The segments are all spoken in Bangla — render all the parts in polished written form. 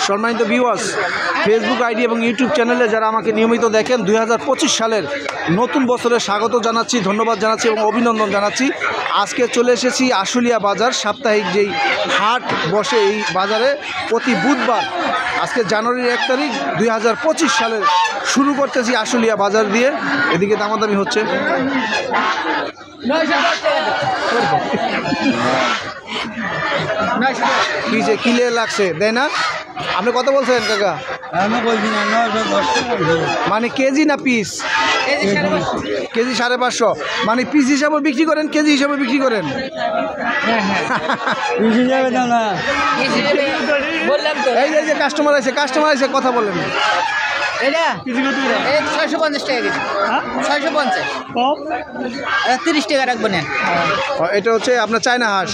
সম্মানিত ভিউয়ার্স, ফেসবুক আইডি এবং ইউটিউব চ্যানেলে যারা আমাকে নিয়মিত দেখেন, 2025 সালের নতুন বছরে স্বাগত জানাচ্ছি, ধন্যবাদ জানাচ্ছি এবং অভিনন্দন জানাচ্ছি। আজকে চলে এসেছি আশুলিয়া বাজার, সাপ্তাহিক যেই হাট বসে এই বাজারে প্রতি বুধবার। আজকে জানুয়ারির 1 তারিখ 2025 সালের শুরু করতেছি আশুলিয়া বাজার দিয়ে। এদিকে দামাদামি হচ্ছে। কিলে লাগছে দেয় না? আপনি কত বলছেন কাকা? মানে কেজি না পিস? কেজি 550। মানে পিস হিসাবে বিক্রি করেন, কেজি হিসাবে বিক্রি করেন? এই যে কাস্টমার আছে, কথা বলেন। এটা 650 টাকা কেজি। 650, 30 টাকা রাখবো না। এটা হচ্ছে আপনার চায়না হাঁস,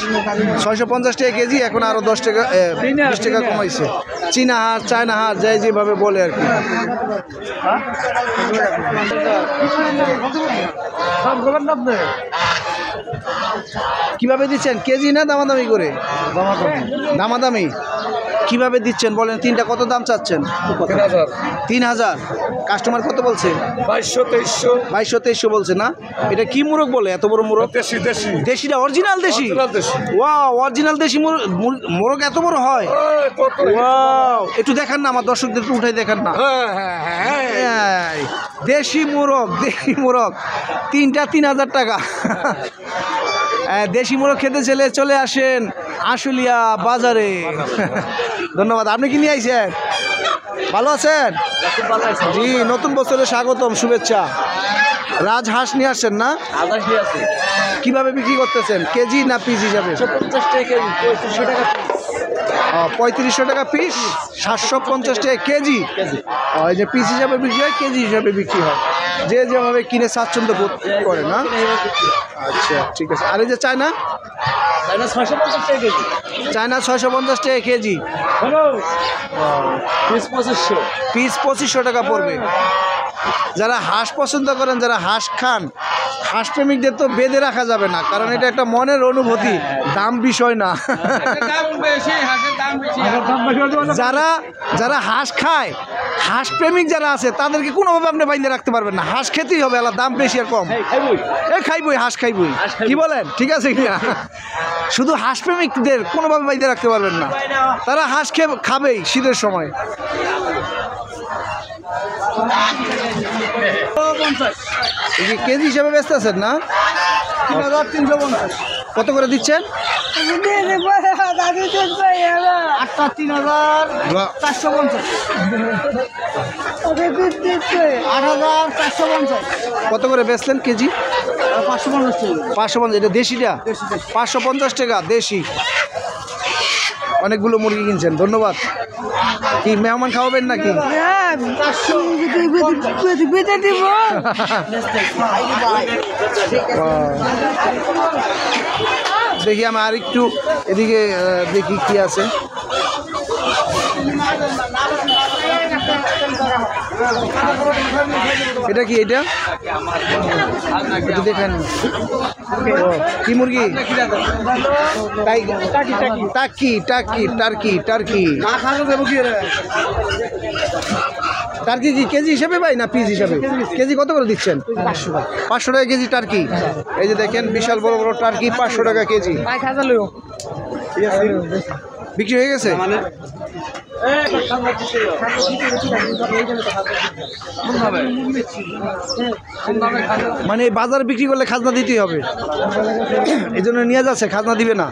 650 টাকা কেজি। এখন আরো 10 টাকা 20 টাকা কমাইছে। চীনা হাঁস, চায়না হাঁস, যাই যেভাবে বলে আর কি। কিভাবে দিচ্ছেন, কেজি না দামাদামি করে? দামাদামি কিভাবে দিচ্ছেন বলেন? তিনটা কত দাম চাচ্ছেন? 3000। কাস্টমার কত বলছে? 2200 বলছে না? এটা কি মুরগ বলে? এত বড় মুরগ? দেশিটা অরিজিনাল দেশি? ওয়াও, অরিজিনাল দেশি মোরগ এত বড় হয়? ওয়াও, একটু দেখান না আমার দর্শকদের, একটু উঠাই দেখান না। দেশি মোরগ তিনটা 3000 টাকা। দেশি মোরগ খেতে চলে আসেন আশুলিয়া বাজারে। ধন্যবাদ। আপনি কি নিয়ে আইছেন? ভালো আছেন? জি, নতুন বছরে স্বাগতম, শুভেচ্ছা। রাজহাঁস নিয়ে আসছেন না? কিভাবে বিক্রি করতেছেন, কেজি না পিস হিসাবে? 3500 টাকা পিস, 750 টাকা কেজি। এই যে পিস হিসাবে বিক্রি হয়, কেজি হিসাবে বিক্রি হয়, যে যেভাবে কিনে স্বাচ্ছন্দ্য বোধ করে না। আচ্ছা, ঠিক আছে। আর এই যে চায়না 650 টাকা কেজি। চায়না 650 টাকা কেজি, পিস 2500 টাকা পড়বে। যারা হাঁস পছন্দ করেন, যারা হাঁস খান, হাঁস প্রেমিকদের তো বেঁধে রাখা যাবে না, কারণ এটা একটা মনের অনুভূতি, দাম বিষয় না। যারা হাঁস খায়, হাঁস প্রেমিক যারা আছে, তাদেরকে কোনোভাবে আপনি বাইন্ধে রাখতে পারবেন না। হাঁস খেতেই হবে, আলাদা দাম বেশি আর কম। খাইবই, হাঁস খাইবই। কি বলেন, ঠিক আছে কিনা? শুধু হাঁস প্রেমিকদের কোনোভাবে বাইন্ধে রাখতে পারবেন না, তারা হাঁস খাবেই শীতের সময়। কেজি হিসাবে ব্যস্ত আছেন না? 3350। কত করে দিচ্ছেন? 8450। কত করে বেচলেন কেজি? 550। এটা দেশিটা 550 টাকা দেশি। অনেকগুলো মুরগি কিনছেন, ধন্যবাদ। কি মেহমান খাওয়াবেন নাকি? দেখি আমি আর একটু এদিকে দেখি কি আছে। এটা কি? এটা দেখেন, কি মুরগি? টার্কি। টার্কি কি কেজি হিসাবে ভাই না পিস হিসাবে? কেজি কত করে দিচ্ছেন? 500 টাকা কেজি টার্কি। এই যে দেখেন, বিশাল বড় বড় টার্কি, 500 টাকা কেজি। বিক্রি হয়ে গেছে? মানে বাজার বিক্রি করলে খাজনা দিতেই হবে, এই জন্য নিয়ে যাচ্ছে, খাজনা দিবে না।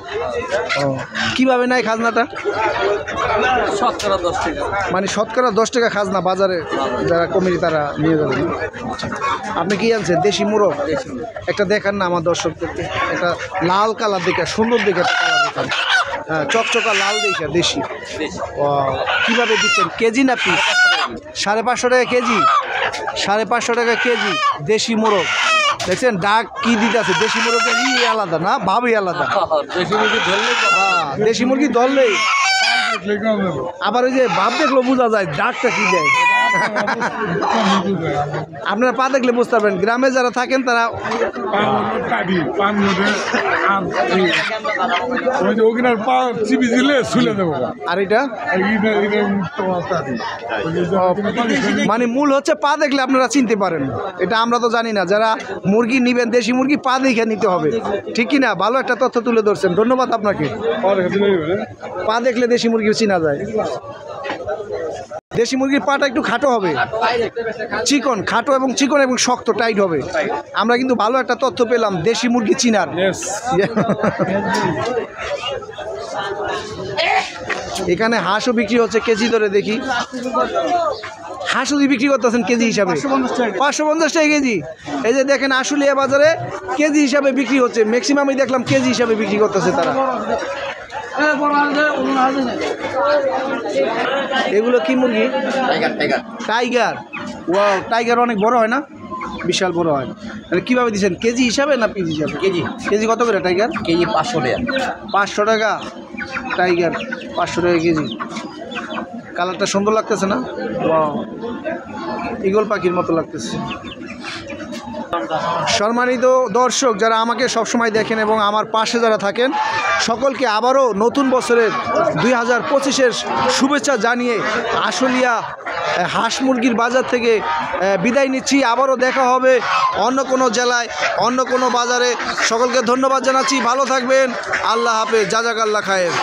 কিভাবে নেয় খাজনাটা? মানে শতকরা 10 টাকা খাজনা বাজারে যারা কমিটি তারা নিয়ে যাবে। আপনি কি আনছেন? দেশি মোরগ। একটা দেখান না আমার দর্শকদেরকে, একটা লাল কালার দেখে, সুন্দর দেখে একটা কালার দেখান। হ্যাঁ, চকচকা লাল দেখে দেশি। কিভাবে দিচ্ছেন, কেজি না পিস? 550 টাকা কেজি। 550 টাকা কেজি দেশি মোরগ। দেখছেন ডাক কি দিতে আছে? দেশি মোরগের আলাদা না, ভাবই আলাদা। হ্যাঁ, দেশি মুরগি ধরলেই আবার ওই যে ভাব দেখলো বোঝা যায় ডাকটা কি দেয়। আপনারা পা দেখলে বুঝতে পারবেন, গ্রামে যারা থাকেন তারা আর এটা মানে মূল হচ্ছে পা দেখলে আপনারা চিনতে পারেন, এটা আমরা তো জানি না। যারা মুরগি নিবেন দেশি মুরগি পা দেখে নিতে হবে, ঠিক কি না? ভালো একটা তথ্য তুলে ধরছেন, ধন্যবাদ আপনাকে। পা দেখলে দেশি মুরগি চেনা যায়। দেশি মুরগির পাটা একটু খাটো হবে, চিকন, খাটো এবং চিকন এবং শক্ত টাইট হবে। আমরা কিন্তু ভালো একটা তথ্য পেলাম দেশি মুরগি চিনার। এখানে হাঁসও বিক্রি হচ্ছে কেজি ধরে, দেখি হাঁসও বিক্রি করতেছেন কেজি হিসাবে 550 টাকা কেজি। এই যে দেখেন আশুলিয়া বাজারে কেজি হিসাবে বিক্রি হচ্ছে, ম্যাক্সিমামই দেখলাম কেজি হিসাবে বিক্রি করতেছে তারা। এগুলো কি মুরগি? টাইগার। ওয়াও, টাইগার অনেক বড় হয় না? বিশাল বড় হয়। মানে কীভাবে দিচ্ছেন, কেজি হিসাবে না পিস হিসাবে? কেজি। কেজি কত করে টাইগার? কেজি 500 টাকা। 500 টাকা টাইগার, 500 টাকা কেজি। কালারটা সুন্দর লাগতেছে না? ওয়াও, ঈগল পাখির মতো লাগতেছে। সম্মানিত দর্শক যারা আমাকে সবসময় দেখেন এবং আমার পাশে যারা থাকেন, সকলকে আবারও নতুন বছরের 2025-এর শুভেচ্ছা জানিয়ে আশুলিয়া হাঁস মুরগির বাজার থেকে বিদায় নিচ্ছি। আবারও দেখা হবে অন্য কোনো জেলায়, অন্য কোনো বাজারে। সকলকে ধন্যবাদ জানাচ্ছি, ভালো থাকবেন, আল্লাহ হাফেজ, জাজাকাল্লাহ খায়ের।